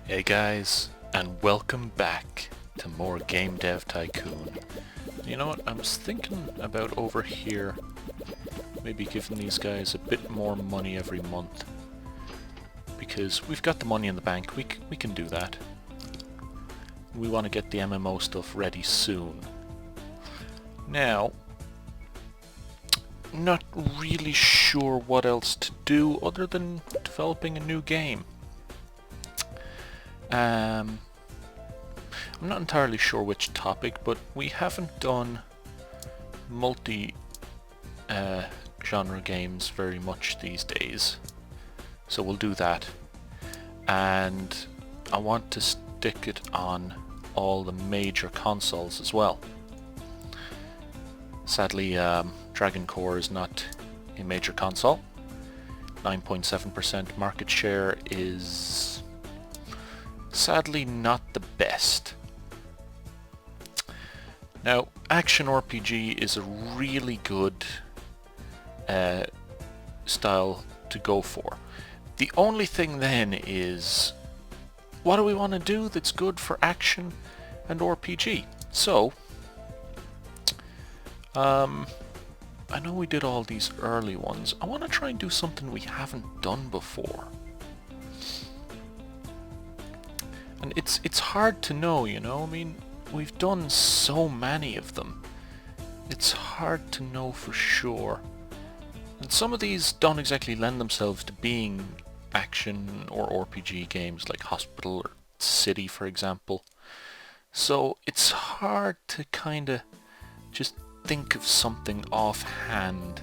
Hey guys, and welcome back to more Game Dev Tycoon. You know what, I was thinking about over here, maybe giving these guys a bit more money every month. Because we've got the money in the bank, we can do that. We want to get the MMO stuff ready soon. Now, not really sure what else to do other than developing a new game. I'm not entirely sure which topic, but we haven't done multi-genre games very much these days. So we'll do that. And I want to stick it on all the major consoles as well. Sadly, Dragon Core is not a major console. 9.7% market share is sadly not the best. Now, action RPG is a really good style to go for. The only thing then is, what do we want to do that's good for action and RPG? So, I know we did all these early ones. I want to try and do something we haven't done before. And it's hard to know, you know, I mean, we've done so many of them. It's hard to know for sure. And some of these don't exactly lend themselves to being action or RPG games like Hospital or City, for example. So it's hard to kind of just think of something offhand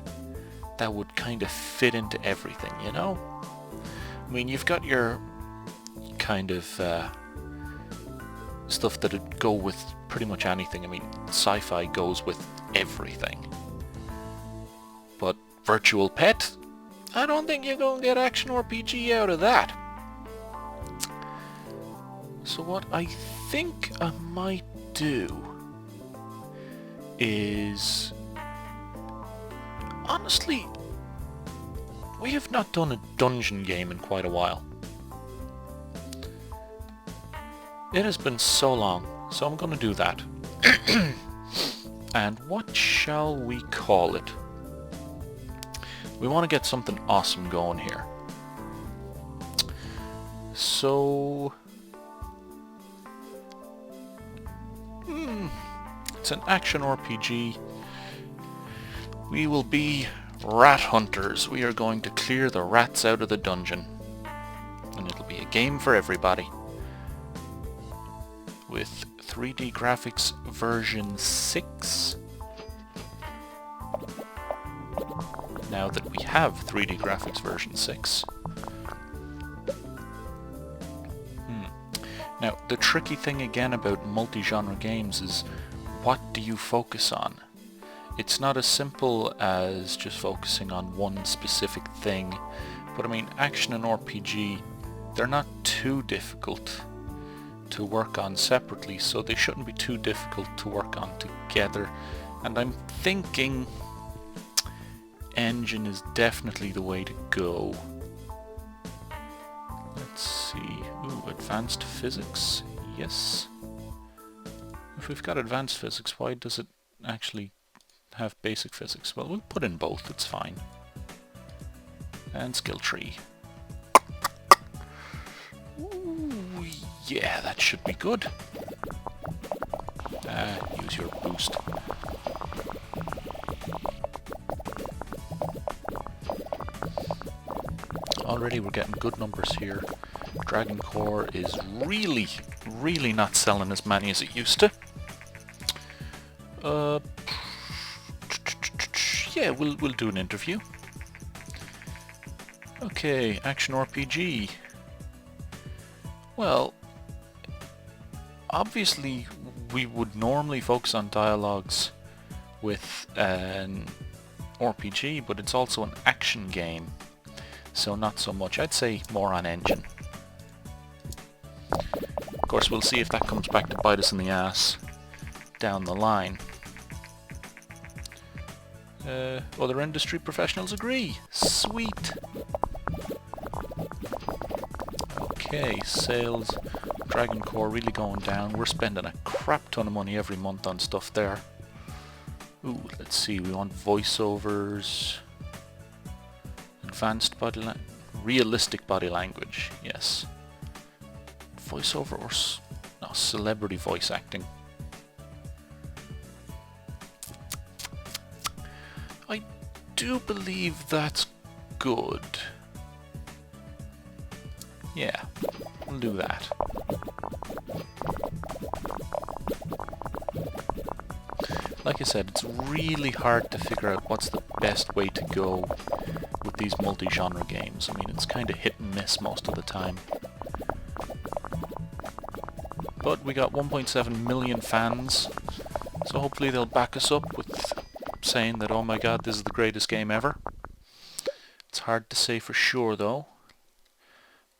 that would kind of fit into everything, you know? I mean, you've got your kind of stuff that'd go with pretty much anything. I mean, sci-fi goes with everything. But Virtual Pet, I don't think you're going to get action RPG out of that. So what I think I might do is, honestly, we have not done a dungeon game in quite a while. It has been so long, so I'm going to do that. And what shall we call it? We want to get something awesome going here. So, it's an action RPG. We will be rat hunters. We are going to clear the rats out of the dungeon. And it'll be a game for everybody. With 3D graphics version 6. Now that we have 3D graphics version 6. Now, the tricky thing again about multi-genre games is, what do you focus on? It's not as simple as just focusing on one specific thing, but I mean, action and RPG, they're not too difficult to work on separately, so they shouldn't be too difficult to work on together. And I'm thinking engine is definitely the way to go. Let's see. Ooh, advanced physics. Yes. If we've got advanced physics, why does it actually have basic physics? Well, we'll put in both, it's fine. And skill tree. Ooh, yeah, that should be good. Use your boost. Already we're getting good numbers here. Dragon Core is really not selling as many as it used to. Yeah, we'll do an interview. Okay, action RPG. Well, obviously we would normally focus on dialogues with an RPG, but it's also an action game, so not so much. I'd say more on engine. Of course, we'll see if that comes back to bite us in the ass down the line. Other industry professionals agree. Sweet. Okay, sales, Dragon Core really going down. We're spending a crap ton of money every month on stuff there. Ooh, let's see, we want voiceovers, advanced body language, realistic body language, yes. Voiceover or no, celebrity voice acting. I do believe that's good. Yeah, we'll do that. Like I said, it's really hard to figure out what's the best way to go with these multi-genre games. I mean, it's kind of hit and miss most of the time. But we got 1.7 million fans, so hopefully they'll back us up with saying that, oh my god, this is the greatest game ever. It's hard to say for sure though.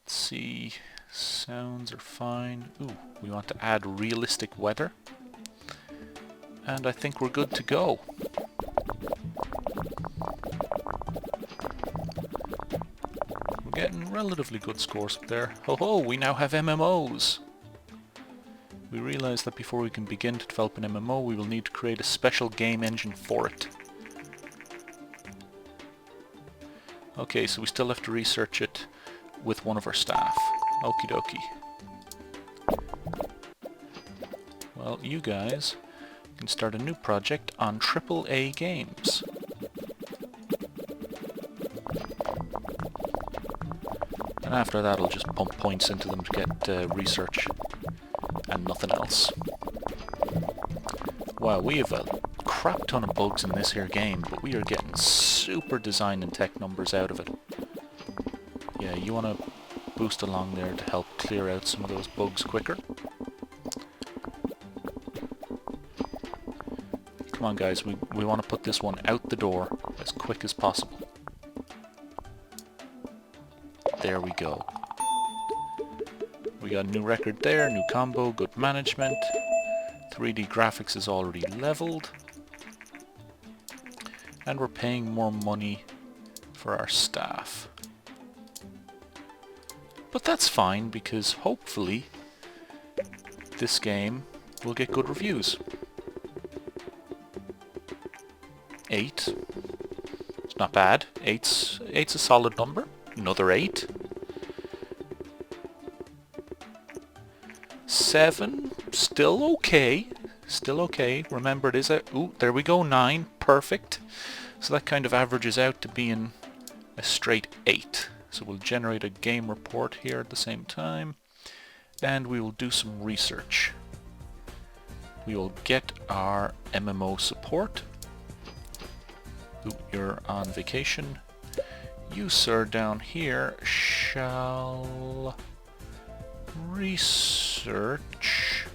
Let's see, sounds are fine. Ooh, we want to add realistic weather. And I think we're good to go. We're getting relatively good scores up there. Ho ho, we now have MMOs! We realize that before we can begin to develop an MMO, we will need to create a special game engine for it. Okay, so we still have to research it with one of our staff. Okie dokie. Well, you guys can start a new project on AAA games. And after that, I'll just pump points into them to get research and nothing else. Wow, we have a crap ton of bugs in this here game, but we are getting super design and tech numbers out of it. Yeah, you want to boost along there to help clear out some of those bugs quicker. Come on guys, we want to put this one out the door as quick as possible. There we go. We got a new record there, new combo, good management. 3D graphics is already leveled. And we're paying more money for our staff. But that's fine because hopefully this game will get good reviews. 8. It's not bad. 8's a solid number. Another 8. 7. Still okay. Still okay. Remember, it is a... Ooh, there we go. 9. Perfect. So that kind of averages out to being a straight 8. So we'll generate a game report here at the same time. And we will do some research. We will get our MMO support. Ooh, you're on vacation. You, sir, down here shall research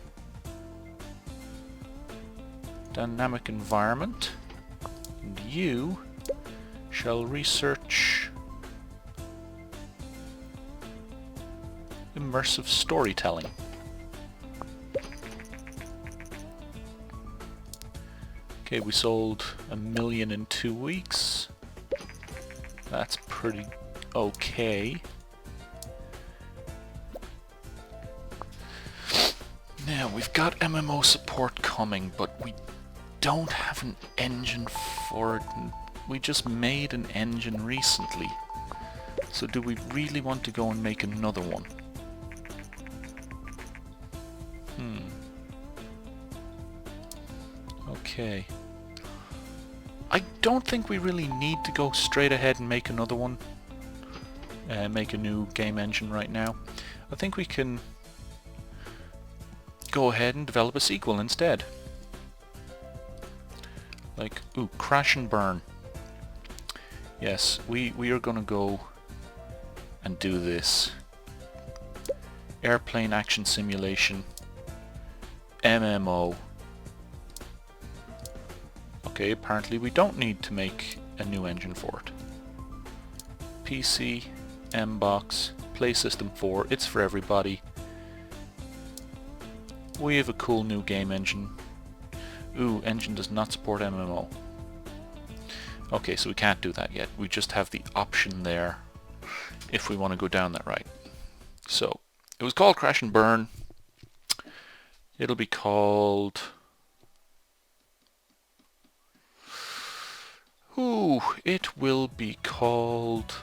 dynamic environment, and you shall research immersive storytelling. Okay, we sold 1 million in 2 weeks. That's pretty okay. Now, we've got MMO support coming, but we don't have an engine for it. We just made an engine recently. So do we really want to go and make another one? Okay. I don't think we really need to go straight ahead and make another one. Make a new game engine right now. I think we can go ahead and develop a sequel instead. Like, ooh, Crash and Burn. Yes, we are gonna go and do this. Airplane action simulation. MMO. Okay, apparently we don't need to make a new engine for it. PC, MBox, PlaySystem 4, it's for everybody. We have a cool new game engine. Ooh, engine does not support MMO. Okay, so we can't do that yet. We just have the option there if we want to go down that route. So, It was called Crash and Burn. It'll be called... Ooh, it will be called...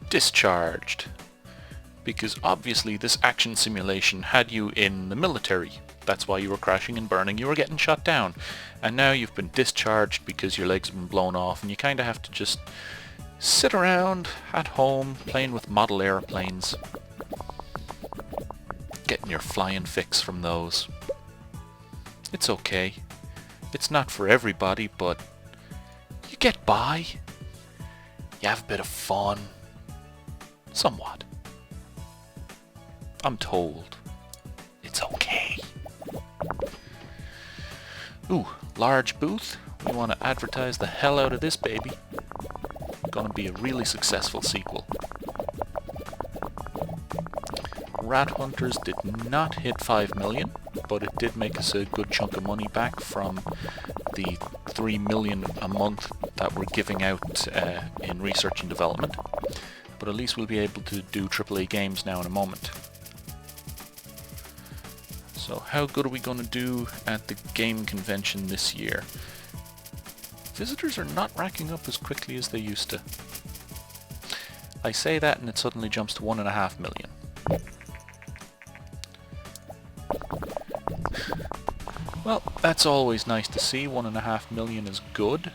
Discharged. Because obviously this action simulation had you in the military. That's why you were crashing and burning, you were getting shot down. And now you've been discharged because your legs have been blown off and you kind of have to just sit around at home playing with model airplanes. Getting your flying fix from those. It's okay. It's not for everybody, but you get by. You have a bit of fun. Somewhat. I'm told. It's okay. Ooh, large booth. We want to advertise the hell out of this baby. Gonna be a really successful sequel. Rat Hunters did not hit 5 million, but it did make us a good chunk of money back from the 3 million a month that we're giving out in research and development. But at least we'll be able to do AAA games now in a moment. So how good are we going to do at the game convention this year? Visitors are not racking up as quickly as they used to. I say that and it suddenly jumps to 1.5 million. Well, that's always nice to see. 1.5 million is good.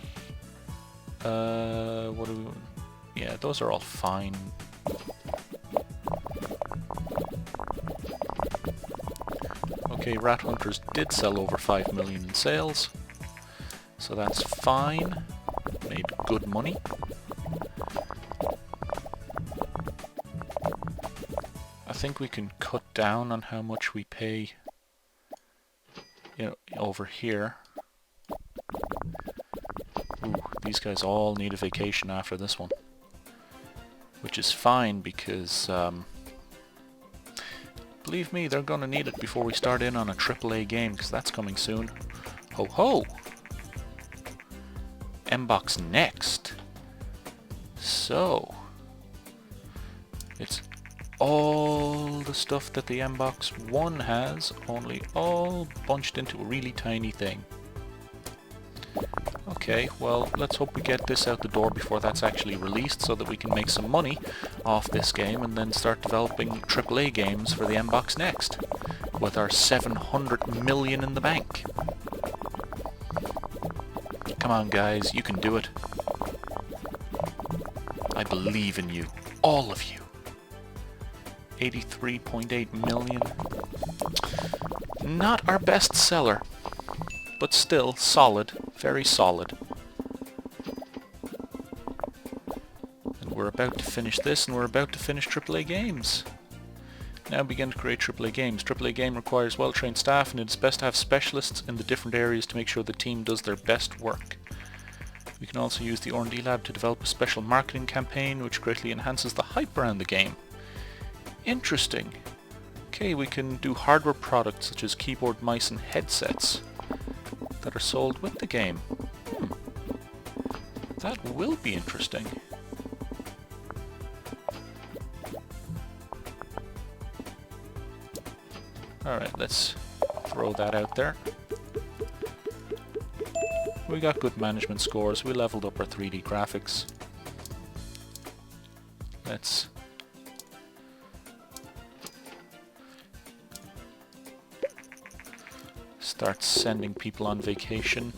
What do we... Yeah, those are all fine. Okay, Rat Hunters did sell over 5 million in sales, so that's fine. Made good money. I think we can cut down on how much we pay, you know, over here. Ooh, these guys all need a vacation after this one. Which is fine because, believe me, they're going to need it before we start in on a AAA game, because that's coming soon. Ho ho! M-Box next. So, it's all the stuff that the M-Box 1 has, only all bunched into a really tiny thing. Okay, well, let's hope we get this out the door before that's actually released so that we can make some money off this game and then start developing AAA games for the M-Box next with our 700 million in the bank. Come on guys, you can do it. I believe in you. All of you. 83.8 million. Not our best seller, but still solid. Very solid. And we're about to finish this, and we're about to finish AAA games. Now begin to create AAA games. AAA game requires well-trained staff, and it's best to have specialists in the different areas to make sure the team does their best work. We can also use the R&D lab to develop a special marketing campaign which greatly enhances the hype around the game. Interesting. Okay, we can do hardware products such as keyboard, mice, and headsets that are sold with the game. That will be interesting. Alright, let's throw that out there. We got good management scores. We leveled up our 3D graphics. Let's start sending people on vacation.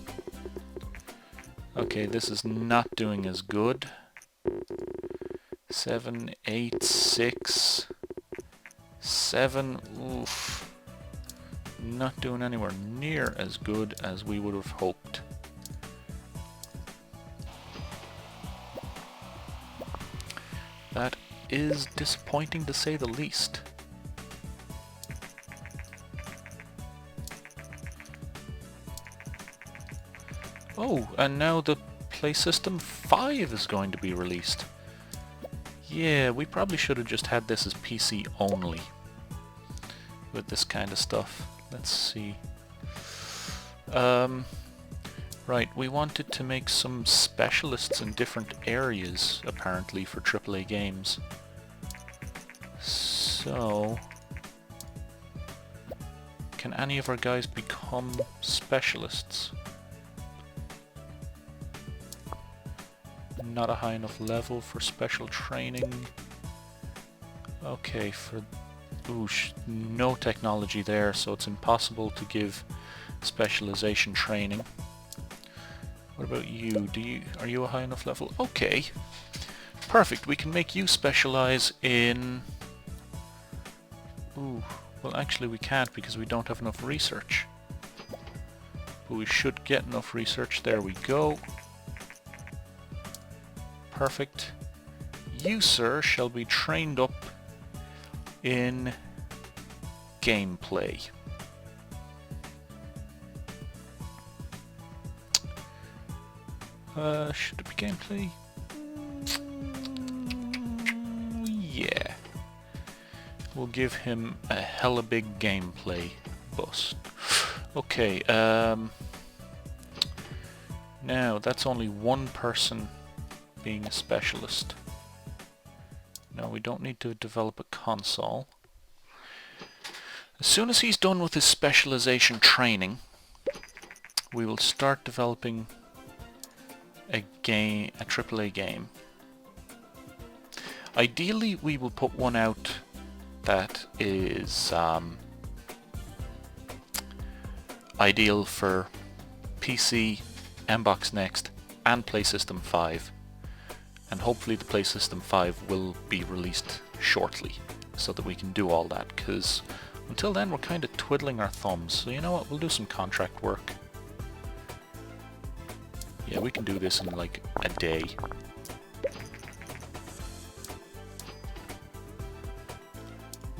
Okay, this is not doing as good. 7, 8, 6, 7, oof. Not doing anywhere near as good as we would have hoped. That is disappointing to say the least. Oh, and now the Play System 5 is going to be released. Yeah, we probably should have just had this as PC only with this kind of stuff. Let's see. Right, we wanted to make some specialists in different areas, apparently, for AAA games. So... can any of our guys become specialists? Not a high enough level for special training. Okay, for... ooh, no technology there, so it's impossible to give specialization training. What about you? Are you a high enough level? Okay. Perfect, we can make you specialize in... ooh, well actually we can't because we don't have enough research. But we should get enough research. There we go. Perfect. You, sir, shall be trained up in gameplay. Should it be gameplay? Yeah. We'll give him a hella big gameplay boost. Okay, now that's only one person being a specialist. No, we don't need to develop a console. As soon as he's done with his specialization training, we will start developing a AAA game. Ideally, we will put one out that is ideal for PC, Mbox Next, and PlayStation 5. And hopefully the PlayStation 5 will be released shortly, so that we can do all that, because until then we're kind of twiddling our thumbs. So you know what, we'll do some contract work. Yeah, we can do this in like a day.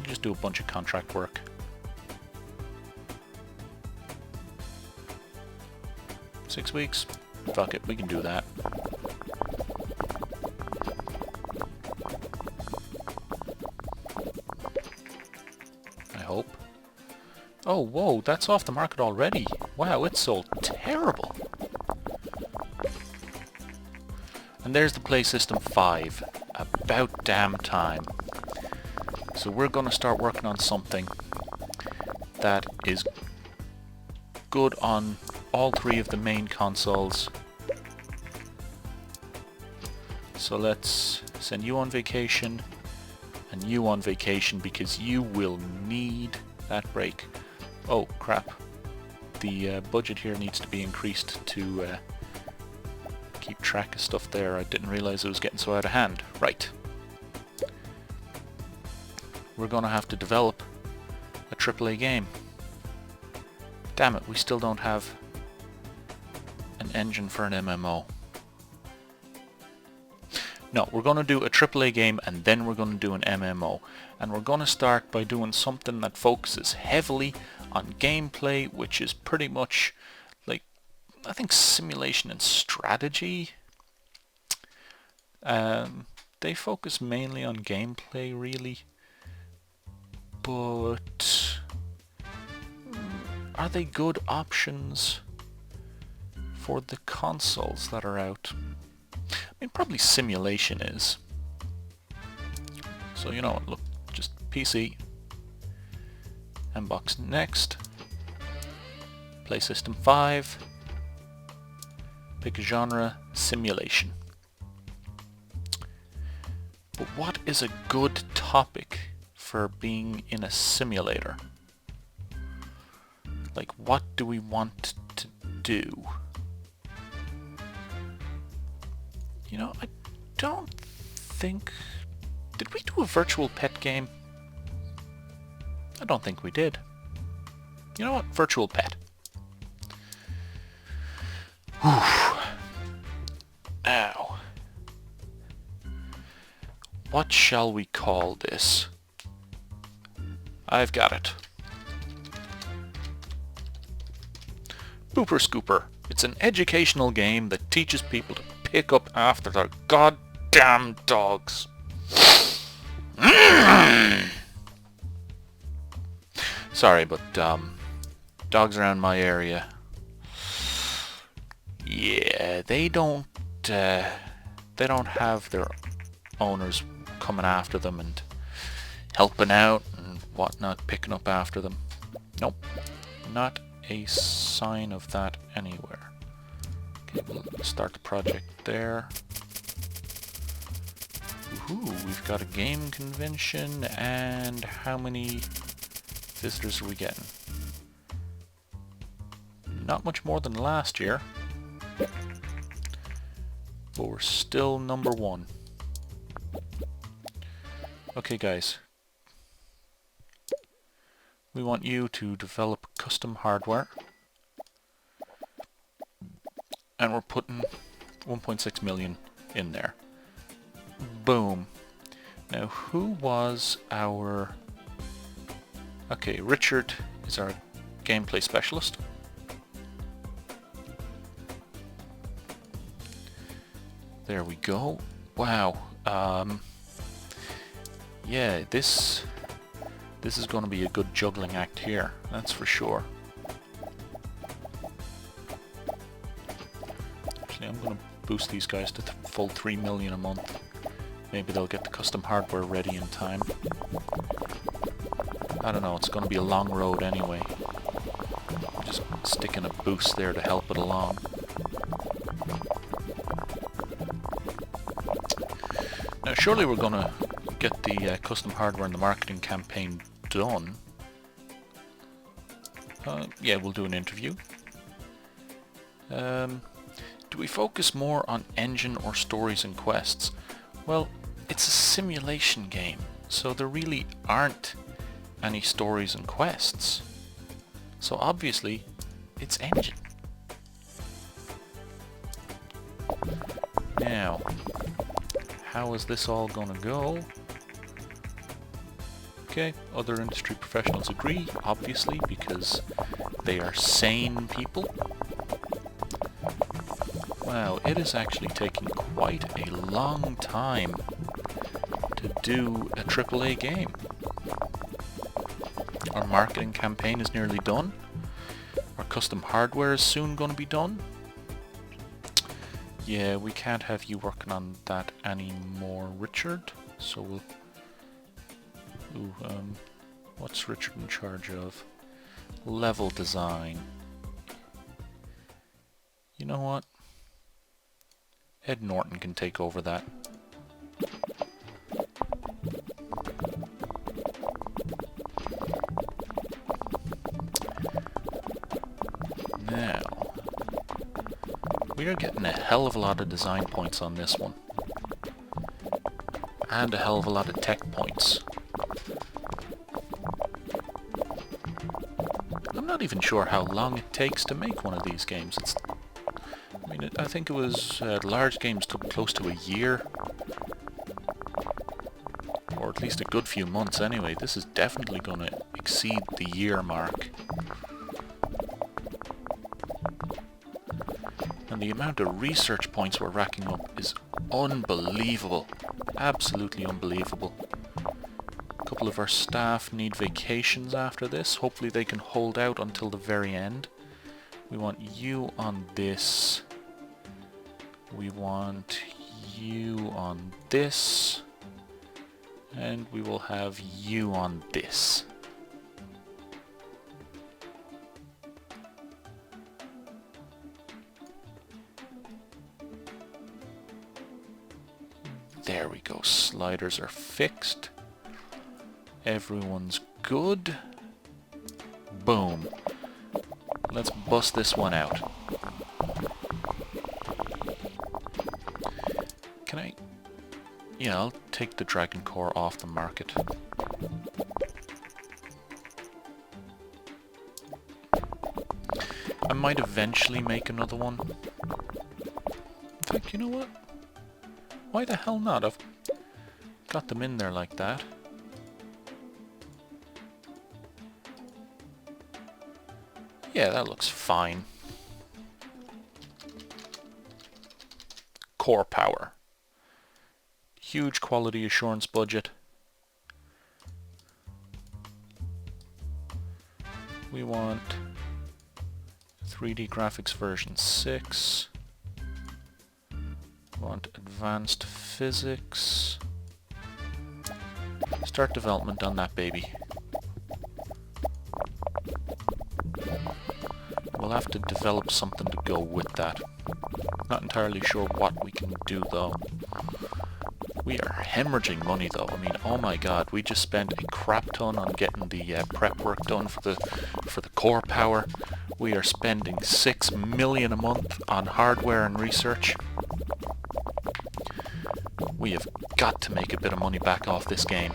Just do a bunch of contract work. Six weeks? Fuck it, we can do that. I hope. Oh, whoa, that's off the market already. Wow, it's sold terrible. And there's the PlayStation 5. About damn time. So we're going to start working on something that is good on all three of the main consoles. So let's send you on vacation and you on vacation because you will need that break. Oh crap. The budget here needs to be increased to keep track of stuff there. I didn't realize it was getting so out of hand. Right. We're going to have to develop a AAA game. Damn it, we still don't have an engine for an MMO. No, we're going to do a AAA game and then we're going to do an MMO. And we're going to start by doing something that focuses heavily on gameplay, which is pretty much like, I think, simulation and strategy. They focus mainly on gameplay, really. But are they good options for the consoles that are out? I mean, probably simulation is. So you know what, look, just PC, Mbox Next, PlayStation 5, pick a genre, simulation. But what is a good topic for being in a simulator? Like, what do we want to do? You know, I don't think... Did we do a virtual pet game? I don't think we did. You know what? Virtual pet. Whew. Ow. What shall we call this? I've got it. Pooper Scooper. It's an educational game that teaches people to pick up after their goddamn dogs. Sorry, but dogs around my area, Yeah, they don't have their owners coming after them and helping out and whatnot, picking up after them. Nope, not a sign of that anywhere. Okay, we'll start the project there. Ooh, we've got a game convention, and how many visitors are we getting? Not much more than last year, but we're still number one. Okay guys, we want you to develop custom hardware, and we're putting 1.6 million in there. Boom. Now who was our... Okay, Richard is our gameplay specialist. There we go. Wow. Yeah, this is going to be a good juggling act here, that's for sure. Actually, I'm going to boost these guys to full 3 million a month. Maybe they'll get the custom hardware ready in time. I don't know, it's going to be a long road anyway. Just sticking a boost there to help it along. Now surely we're going to get the custom hardware and the marketing campaign done. Yeah, we'll do an interview. Do we focus more on engine or stories and quests? Well, it's a simulation game, so there really aren't any stories and quests. So obviously, it's engine. Now, how is this all gonna go? Okay, other industry professionals agree, obviously, because they are sane people. Wow, it is actually taking quite a long time to do a AAA game. Our marketing campaign is nearly done. Our custom hardware is soon going to be done. Yeah, we can't have you working on that anymore, Richard. So we'll... Ooh, what's Richard in charge of? Level design. You know what? Ed Norton can take over that. Now, we are getting a hell of a lot of design points on this one. And a hell of a lot of tech points. I'm not even sure how long it takes to make one of these games. I think it was large games took close to a year, or at least a good few months anyway. This is definitely going to exceed the year mark. And the amount of research points we're racking up is unbelievable. Absolutely unbelievable. A couple of our staff need vacations after this. Hopefully they can hold out until the very end. We want you on this. We want you on this. And we will have you on this. There we go. Sliders are fixed. Everyone's good. Boom. Let's bust this one out. Can I... Yeah, I'll take the Dragon Core off the market. I might eventually make another one. In fact, you know what? Why the hell not? I've got them in there like that. Yeah, that looks fine. Core power. Huge quality assurance budget. We want 3D graphics version 6. We want advanced physics. Start development on that baby. We'll have to develop something to go with that. Not entirely sure what we can do though. We are hemorrhaging money though. I mean, oh my god, we just spent a crap ton on getting the prep work done for the core power. We are spending 6 million a month on hardware and research. We have got to make a bit of money back off this game.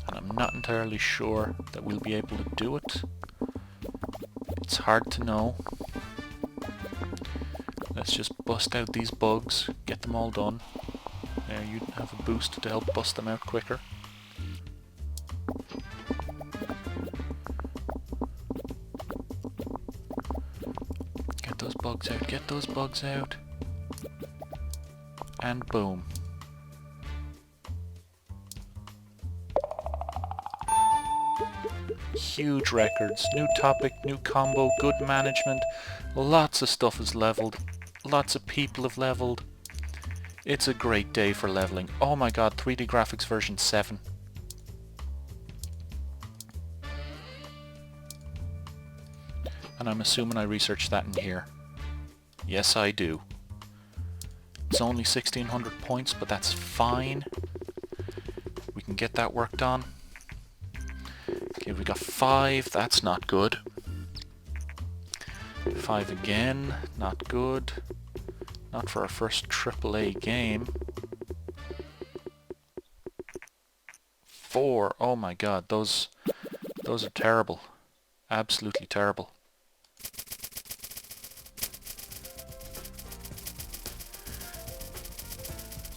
And I'm not entirely sure that we'll be able to do it. It's hard to know. Let's just bust out these bugs, get them all done. There, you have a boost to help bust them out quicker. Get those bugs out, get those bugs out. And boom. Huge records, new topic, new combo, good management. Lots of stuff is leveled. Lots of people have leveled. It's a great day for leveling. Oh my god, 3D graphics version 7. And I'm assuming I researched that in here. Yes, I do. It's only 1600 points, but that's fine. We can get that worked on. Okay, we got 5. That's not good. 5 again. Not good. Not for our first AAA game. 4. Oh my god, those are terrible. Absolutely terrible.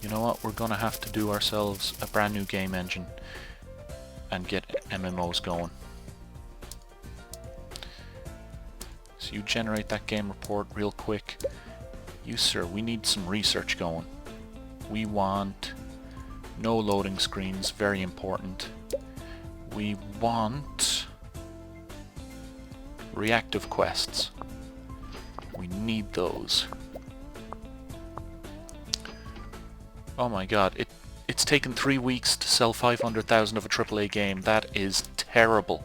You know what? We're gonna have to do ourselves a brand new game engine and get MMOs going. So you generate that game report real quick. You sir, we need some research going. We want no loading screens, very important. We want reactive quests. We need those. Oh my god, it's taken 3 weeks to sell 500,000 of a AAA game. That is terrible.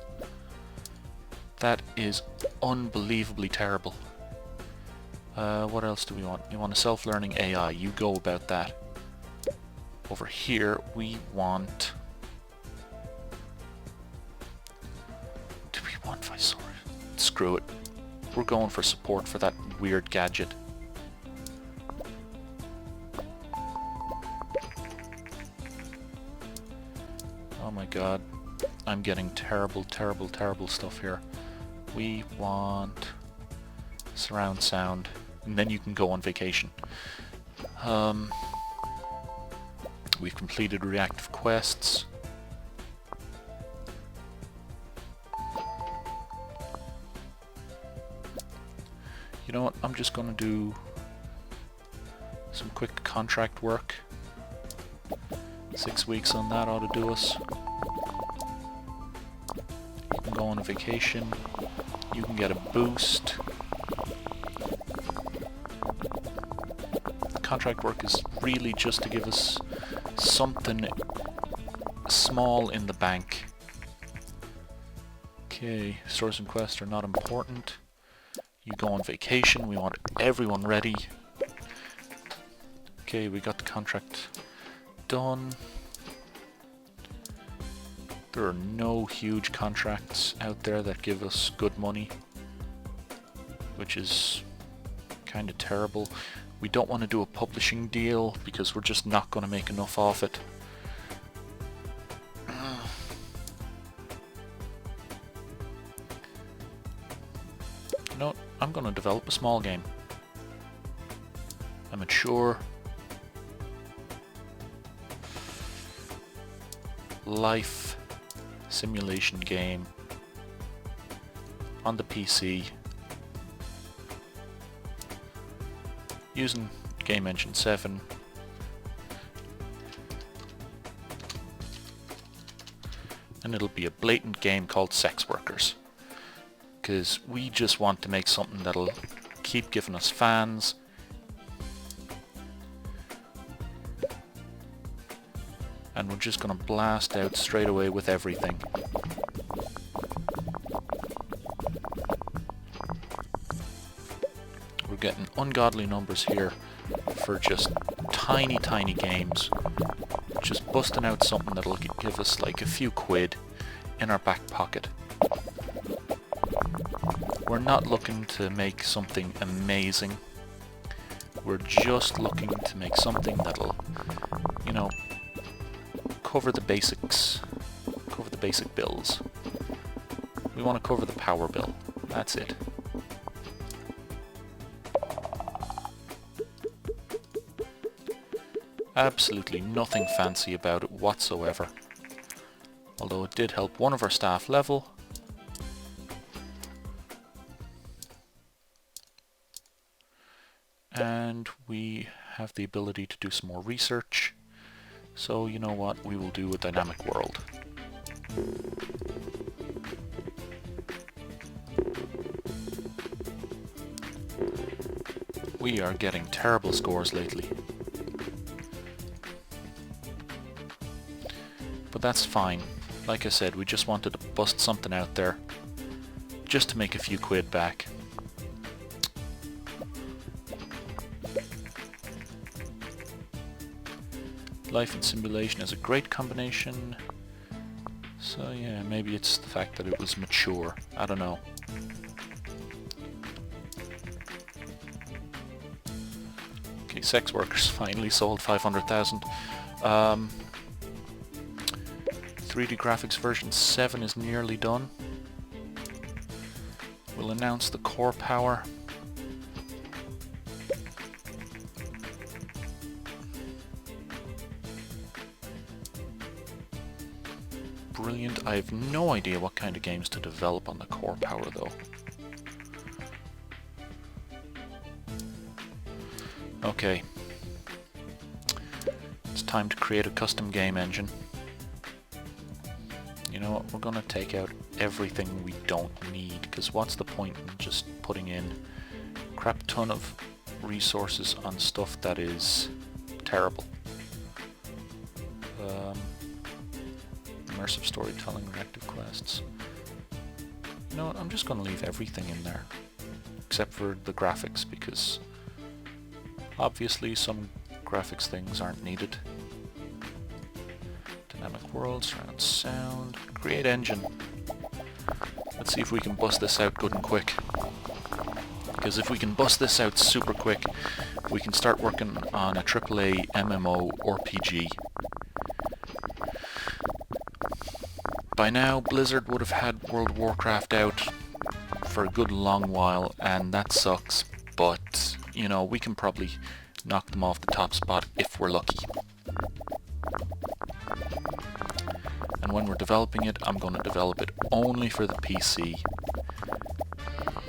That is unbelievably terrible. What else do we want? We want a self-learning AI. You go about that. Over here, we want... Do we want Visor? Screw it. We're going for support for that weird gadget. Oh my god. I'm getting terrible, terrible, terrible stuff here. We want surround sound, and then you can go on vacation. We've completed reactive quests. You know what, I'm just gonna do some quick contract work. 6 weeks on that ought to do us. You can go on a vacation. You can get a boost. Contract work is really just to give us something small in the bank. Okay, stores and quests are not important. You go on vacation. We want everyone ready. Okay, we got the contract done. There are no huge contracts out there that give us good money, which is kind of terrible. We don't want to do a publishing deal because we're just not going to make enough off it. You know what? I'm going to develop a small game. A mature life simulation game on the PC using Game Engine 7. And it'll be a blatant game called Sex Workers, because we just want to make something that'll keep giving us fans, And we're just going to blast out straight away with everything. We're getting ungodly numbers here for just tiny, tiny games. Just busting out something that'll give us like a few quid in our back pocket. We're not looking to make something amazing. We're just looking to make something that'll, you know, cover the basics, cover the basic bills. We want to cover the power bill. That's it. Absolutely nothing fancy about it whatsoever. Although it did help one of our staff level. And we have the ability to do some more research. So you know what, we will do a dynamic world. We are getting terrible scores lately. But that's fine. Like I said, we just wanted to bust something out there just to make a few quid back. Life and simulation is a great combination. So yeah, maybe it's the fact that it was mature. I don't know. Okay, sex workers finally sold 500,000. 3D graphics version 7 is nearly done. We'll announce the core power. Brilliant. I have no idea what kind of games to develop on the core power though. Okay. It's time to create a custom game engine. You know what, we're gonna take out everything we don't need, because what's the point in just putting in a crap ton of resources on stuff that is terrible. Immersive storytelling, reactive quests. You know what, I'm just gonna leave everything in there, except for the graphics, because obviously some graphics things aren't needed. Dynamic world, surround sound, create engine. Let's see if we can bust this out good and quick. Because if we can bust this out super quick, we can start working on a AAA MMO RPG. By now, Blizzard would have had World of Warcraft out for a good long while, and that sucks, but, you know, we can probably knock them off the top spot if we're lucky. And when we're developing it, I'm going to develop it only for the PC.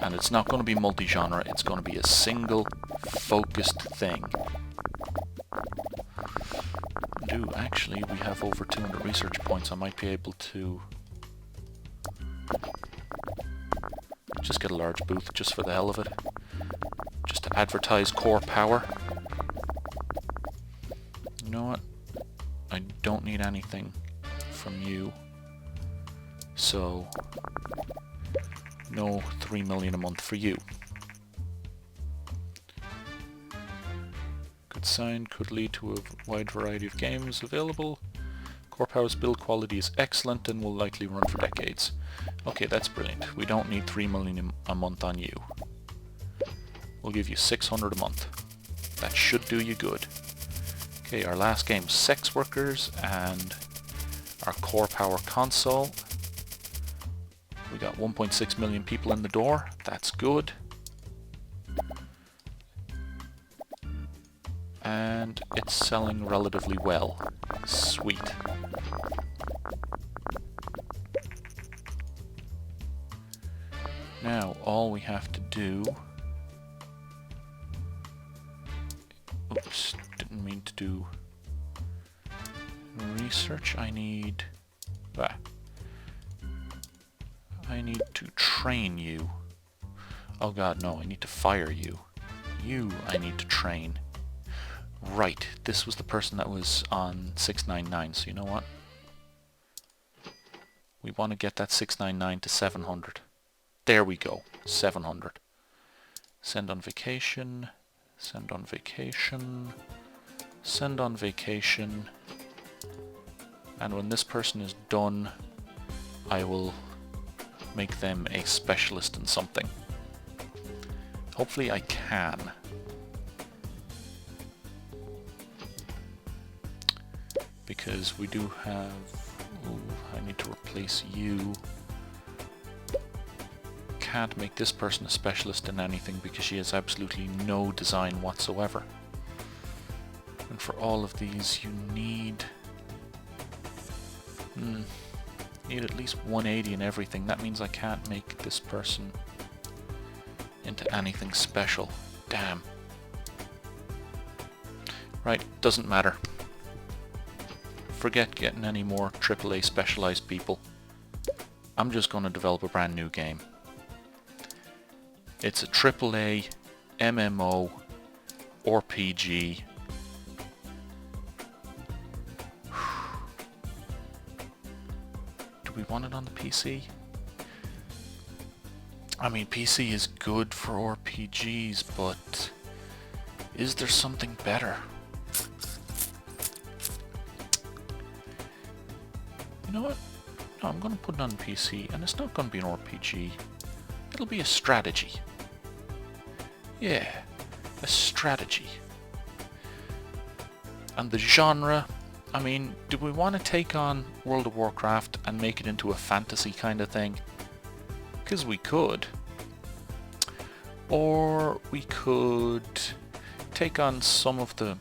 And it's not going to be multi-genre, it's going to be a single, focused thing. Actually, we have over 200 research points. I might be able to just get a large booth just for the hell of it. Just to advertise core power. You know what? I don't need anything from you. So, no 3 million a month for you. Signed could lead to a wide variety of games available. Core Power's build quality is excellent and will likely run for decades. Okay, that's brilliant. We don't need 3 million a month on you. We'll give you 600 a month. That should do you good. Okay, our last game, Sex Workers, and our Core Power console. We got 1.6 million people in the door. That's good. And it's selling relatively well. Sweet. Now, all we have to do... Oops, didn't mean to do research. I need to train you. Oh god, no, I need to fire you. You, I need to train. Right, this was the person that was on 699, so you know what? We want to get that 699 to 700. There we go, 700. Send on vacation, send on vacation, send on vacation. And when this person is done, I will make them a specialist in something. Hopefully I can. Because we do have... Ooh, I need to replace you. Can't make this person a specialist in anything because she has absolutely no design whatsoever. And for all of these you need... need at least 180 in everything. That means I can't make this person into anything special. Damn. Right, doesn't matter. Forget getting any more AAA specialized people. I'm just going to develop a brand new game. It's a AAA MMO RPG. Do we want it on the PC? I mean, PC is good for RPGs, but is there something better? You know what? No, I'm going to put it on PC, and it's not going to be an RPG. It'll be a strategy. Yeah, a strategy. And the genre, I mean, do we want to take on World of Warcraft and make it into a fantasy kind of thing? Because we could. Or we could take on some of the,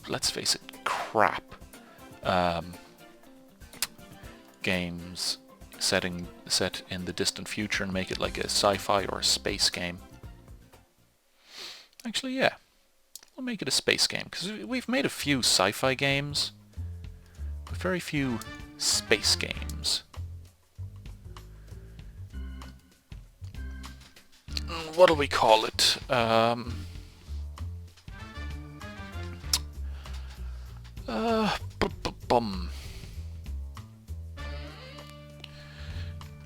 let's face it, crap games set in the distant future and make it like a sci-fi or a space game. Actually, yeah, we'll make it a space game because we've made a few sci-fi games, but very few space games. What'll we call it?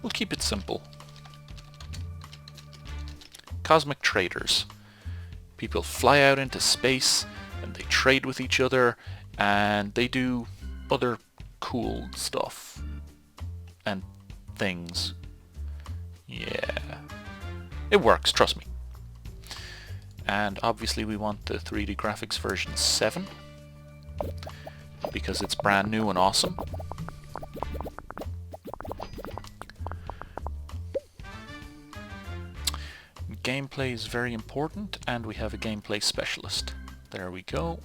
We'll keep it simple. Cosmic traders. People fly out into space and they trade with each other and they do other cool stuff and things. Yeah. It works, trust me. And obviously we want the 3D graphics version 7 because it's brand new and awesome. Gameplay is very important, and we have a gameplay specialist. There we go.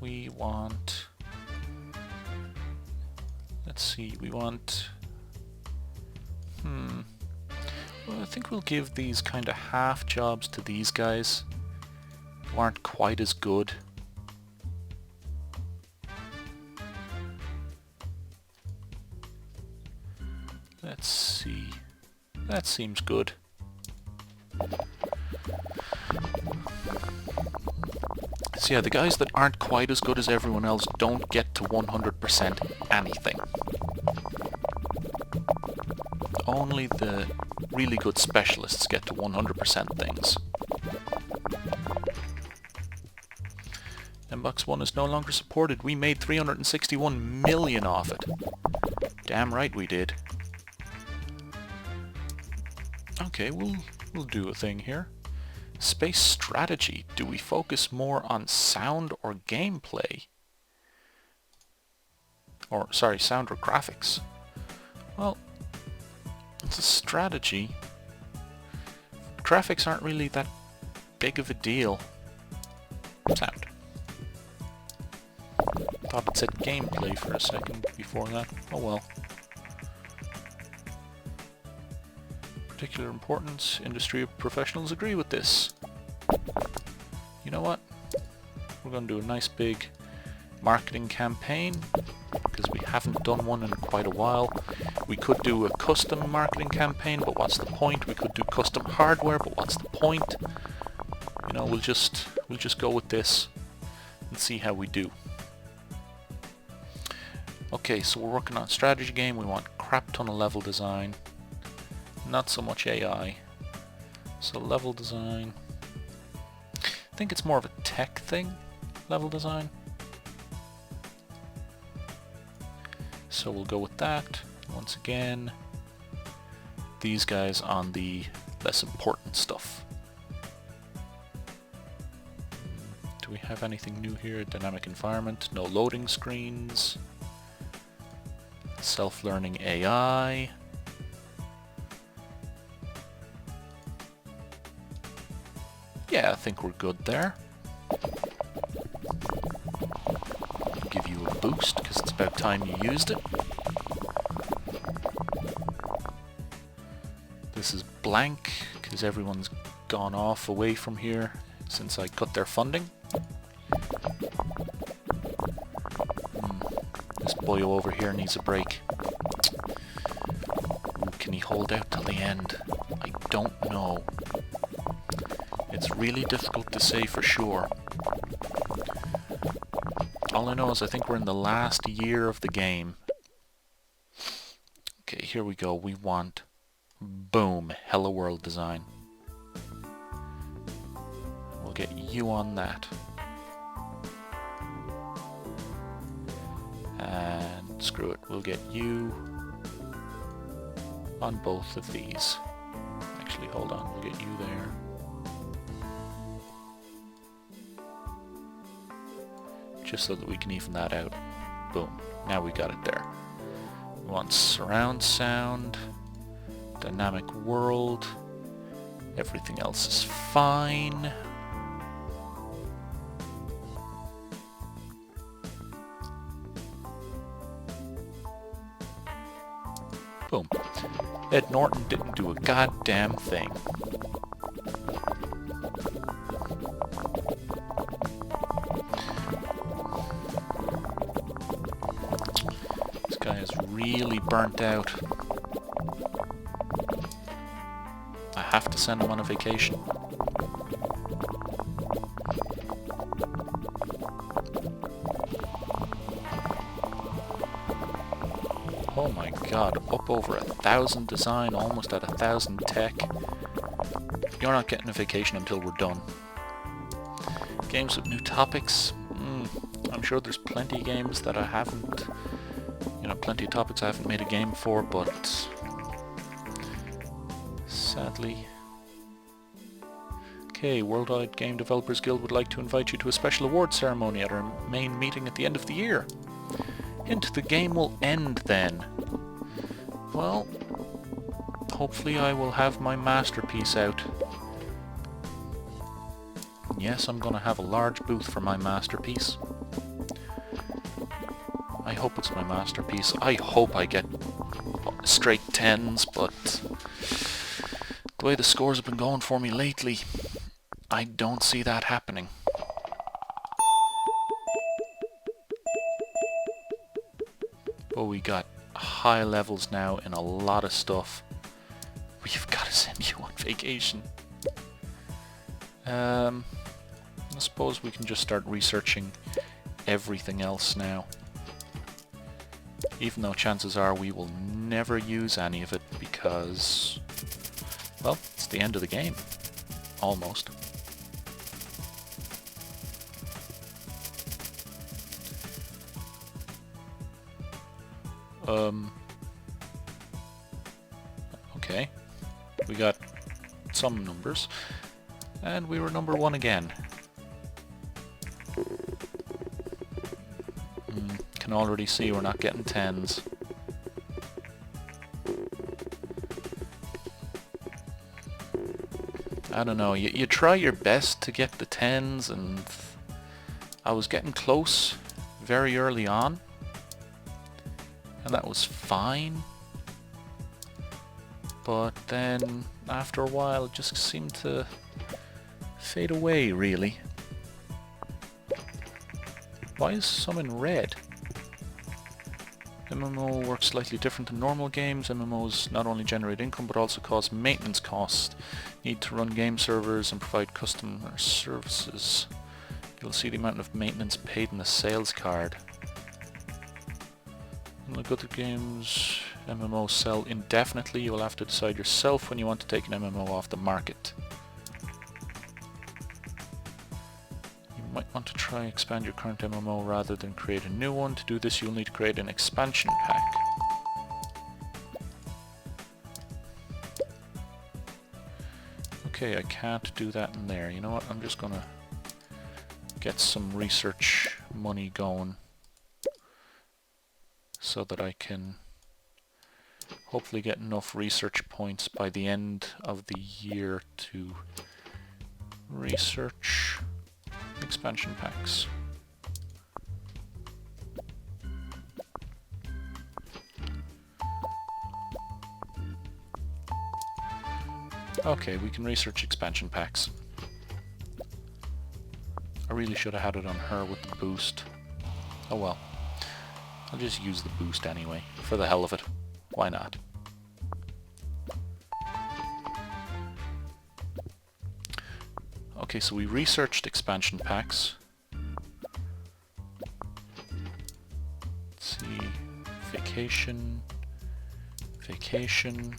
We want... Let's see, we want... Well, I think we'll give these kind of half jobs to these guys who aren't quite as good. Let's see. That seems good. So yeah, the guys that aren't quite as good as everyone else don't get to 100% anything. Only the really good specialists get to 100% things. MBox 1 is no longer supported. We made 361 million off it. Damn right we did. Okay, we'll do a thing here. Space strategy. Do we focus more on sound or gameplay? Or, sorry, sound or graphics? Well, it's a strategy. Graphics aren't really that big of a deal. Sound. Thought it said gameplay for a second before that. Oh well. Particular importance, industry professionals agree with this. You know what? We're going to do a nice big marketing campaign because we haven't done one in quite a while. We could do a custom marketing campaign, but what's the point? We could do custom hardware, but what's the point? You know, know, we'll just go with this and see how we do. Okay, so we're working on a strategy game. We want crap ton of level design, not so much AI. So level design, I think it's more of a tech thing, level design. So we'll go with that. Once again, these guys on the less important stuff. Do we have anything new here? Dynamic environment, no loading screens. Self-learning AI. Yeah, I think we're good there. Give you a boost, because it's about time you used it. This is blank, because everyone's gone off away from here since I cut their funding. This boyo over here needs a break. Ooh, can he hold out till the end? I don't know. It's really difficult to say for sure. All I know is I think we're in the last year of the game. Okay, here we go. We want, boom, Hello World design. We'll get you on that. And screw it, we'll get you on both of these. Actually, hold on, we'll get you there. Just so that we can even that out. Boom. Now we got it there. We want surround sound, dynamic world, everything else is fine. Boom. Ed Norton didn't do a goddamn thing. Guy is really burnt out. I have to send him on a vacation. Oh my god, up over 1,000 design, almost at 1,000 tech. You're not getting a vacation until we're done. Games with new topics? I'm sure there's plenty of games that I haven't... plenty of topics I haven't made a game for, but sadly. Okay, Worldwide Game Developers Guild would like to invite you to a special award ceremony at our main meeting at the end of the year. Hint, the game will end then. Well, hopefully I will have my masterpiece out. Yes, I'm gonna have a large booth for my masterpiece. I hope it's my masterpiece. I hope I get straight 10s, but the way the scores have been going for me lately, I don't see that happening. But we got high levels now in a lot of stuff. We've got to send you on vacation. I suppose we can just start researching everything else now. Even though chances are we will never use any of it because, well, it's the end of the game. Almost. Okay. We got some numbers. And we were number 1 again. Can already see we're not getting 10s. I don't know, you try your best to get the 10s, and I was getting close very early on, and that was fine, but then after a while it just seemed to fade away, really. Why is some in red? MMO works slightly different than normal games. MMOs not only generate income but also cause maintenance costs. Need to run game servers and provide customer services. You'll see the amount of maintenance paid in the sales card. Unlike other games, MMOs sell indefinitely. You will have to decide yourself when you want to take an MMO off the market. You might want to try and expand your current MMO rather than create a new one. To do this, you'll need to create an expansion pack. Okay, I can't do that in there. You know what? I'm just gonna get some research money going so that I can hopefully get enough research points by the end of the year to research expansion packs. Okay, we can research expansion packs. I really should have had it on her with the boost. Oh well. I'll just use the boost anyway, for the hell of it. Why not? Okay, so we researched expansion packs. Let's see. Vacation. Vacation.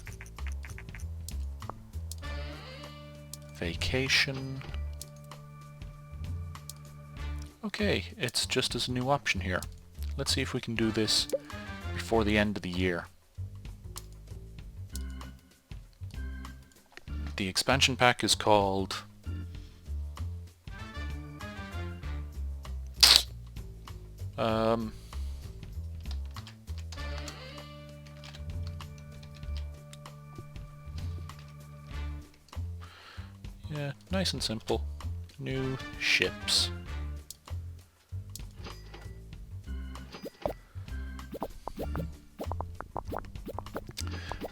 Vacation. Okay, it's just as a new option here. Let's see if we can do this before the end of the year. The expansion pack is called yeah, nice and simple. New ships.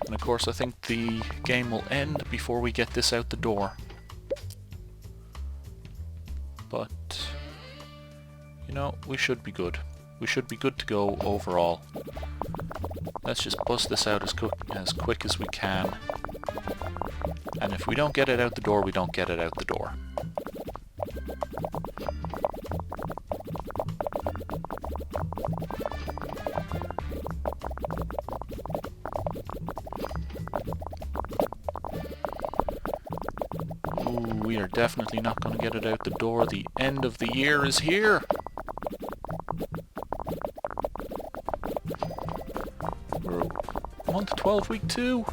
And of course I think the game will end before we get this out the door. But, you know, we should be good. We should be good to go overall. Let's just bust this out as quick as we can. And if we don't get it out the door, we don't get it out the door. Ooh, we are definitely not going to get it out the door. The end of the year is here! We're month 12, week 2.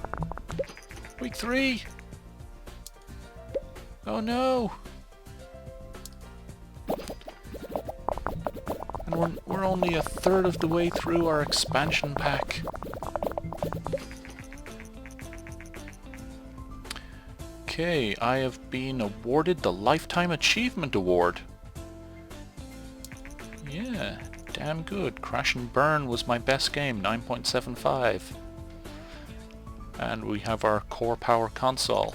Week 3. Oh no! And we're only a third of the way through our expansion pack. Okay, I have been awarded the Lifetime Achievement Award. Yeah, damn good. Crash and Burn was my best game, 9.75. And we have our Core Power console.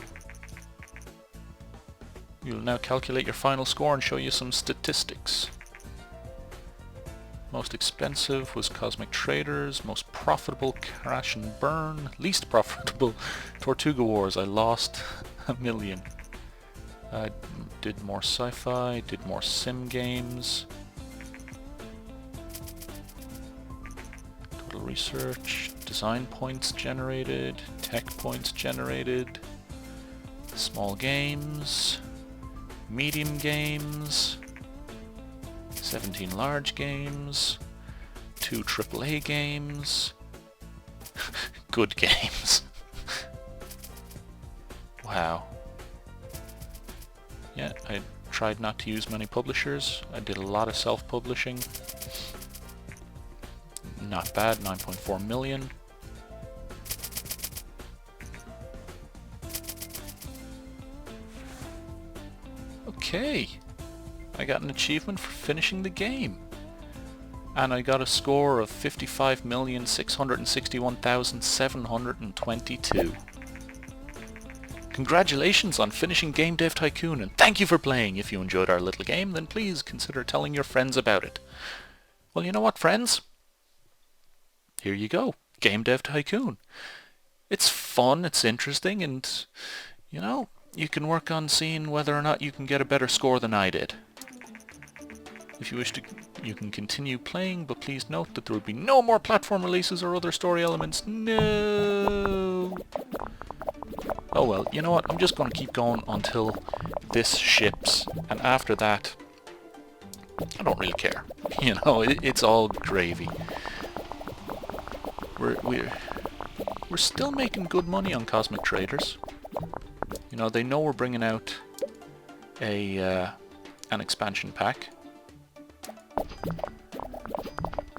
You'll now calculate your final score and show you some statistics. Most expensive was Cosmic Traders, most profitable Crash and Burn, least profitable Tortuga Wars. I lost $1 million. I did more sci-fi, did more sim games. Total research, design points generated, tech points generated, small games, medium games, 17 large games, 2 AAA games, good games. Wow. Yeah, I tried not to use many publishers. I did a lot of self-publishing. Not bad, 9.4 million. Okay. I got an achievement for finishing the game. And I got a score of 55,661,722. Congratulations on finishing Game Dev Tycoon, and thank you for playing. If you enjoyed our little game, then please consider telling your friends about it. Well, you know what, friends? here you go. Game Dev Tycoon. It's fun, it's interesting, and, you know, you can work on seeing whether or not you can get a better score than I did. If you wish to, you can continue playing, but please note that there will be no more platform releases or other story elements. No! Oh well, you know what? I'm just going to keep going until this ships, and after that, I don't really care. You know, it's all gravy. We're still making good money on Cosmic Traders. You know, they know we're bringing out an expansion pack.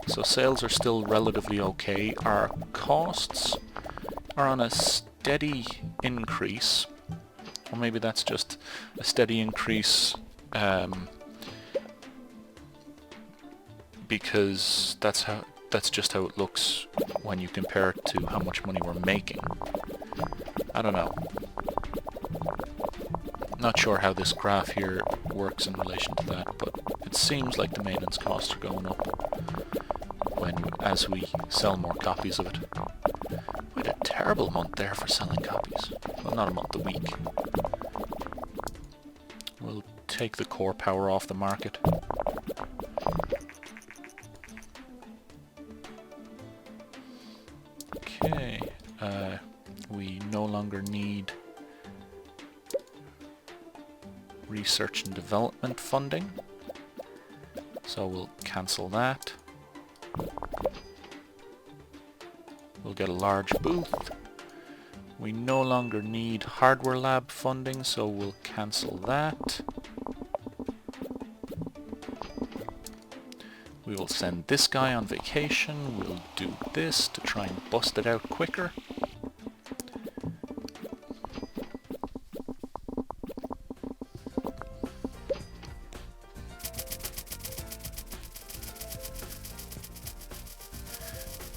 So sales are still relatively okay. Our costs are on a steady increase. Or maybe that's just a steady increase because that's just how it looks when you compare it to how much money we're making. I don't know. Not sure how this graph here works in relation to that, but it seems like the maintenance costs are going up as we sell more copies of it. We had a terrible month there for selling copies. Well, not a month, a week. We'll take the core power off the market. Okay, we no longer need research and development funding, so we'll cancel that. We'll get a large booth. We no longer need hardware lab funding, so we'll cancel that. We will send this guy on vacation. We'll do this to try and bust it out quicker.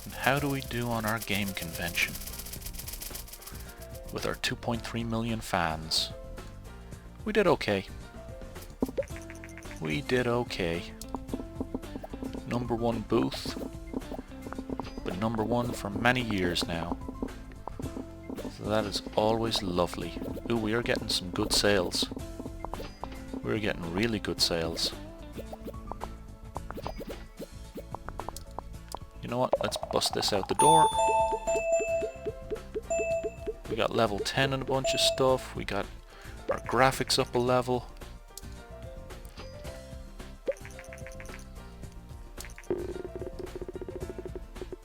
And how do we do on our game convention? With our 2.3 million fans. We did okay. We did okay. #1 booth, but #1 for many years now. So that is always lovely. Ooh, we are getting some good sales. We're getting really good sales. You know what? Let's bust this out the door. We got level 10 and a bunch of stuff. We got our graphics up a level.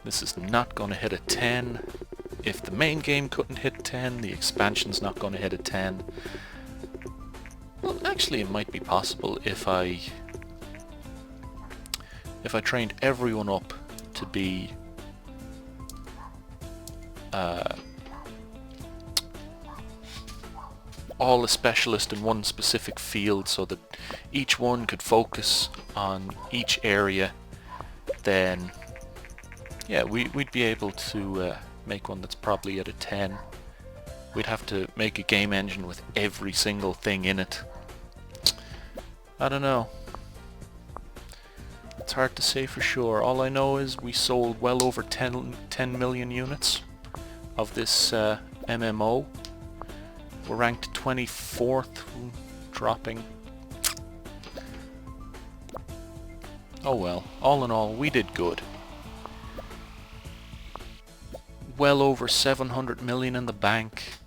This is not going to hit a 10. If the main game couldn't hit 10, the expansion's not going to hit a 10. Well, actually it might be possible if I trained everyone up to be all a specialist in one specific field, so that each one could focus on each area. Then yeah, we'd be able to make one that's probably at a 10. We'd have to make a game engine with every single thing in it. I don't know. It's hard to say for sure. All I know is we sold well over 10 million units of this MMO. We're ranked 24th, dropping. Oh well, all in all, we did good. Well over 700 million in the bank.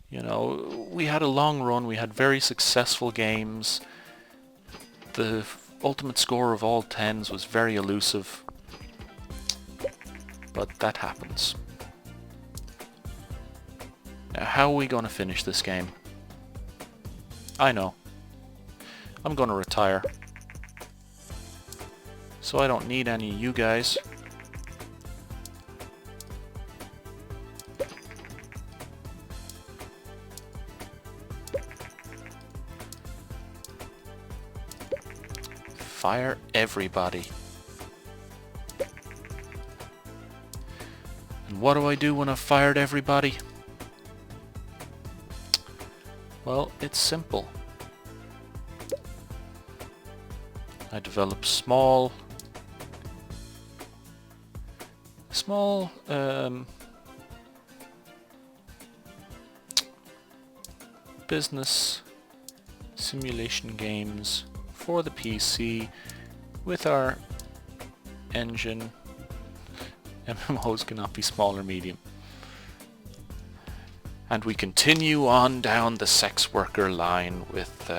You know, we had a long run, we had very successful games. The ultimate score of all 10s was very elusive. But that happens. Now, how are we going to finish this game? I know. I'm going to retire. So I don't need any of you guys. Fire everybody. And what do I do when I've fired everybody? Well, it's simple. I develop small small business simulation games for the PC with our engine. MMOs cannot be small or medium. And we continue on down the sex worker line with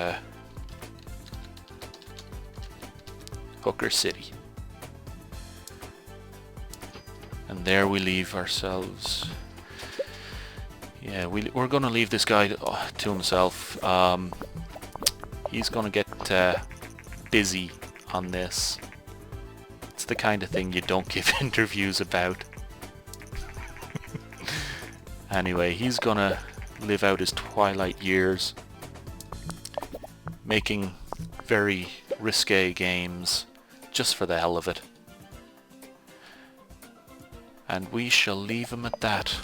Hooker City. And there we leave ourselves. Yeah, we're going to leave this guy to himself. He's going to get busy on this. It's the kind of thing you don't give interviews about. Anyway, he's going to live out his twilight years making very risque games just for the hell of it. And we shall leave him at that.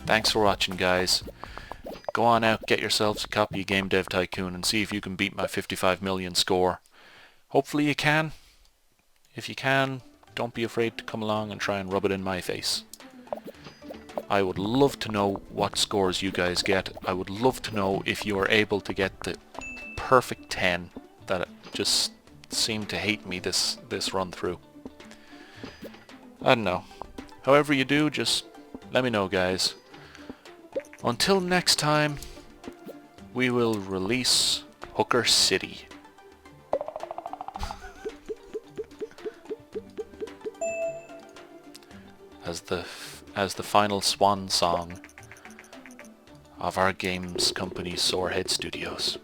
Thanks for watching, guys. Go on out, get yourselves a copy of Game Dev Tycoon and see if you can beat my 55 million score. Hopefully you can. If you can, don't be afraid to come along and try and rub it in my face. I would love to know what scores you guys get. I would love to know if you are able to get the perfect 10 that just seemed to hate me this run through. I don't know. However you do, just let me know, guys. Until next time, we will release Hooker City. As the final swan song of our games company Sorehead Studios.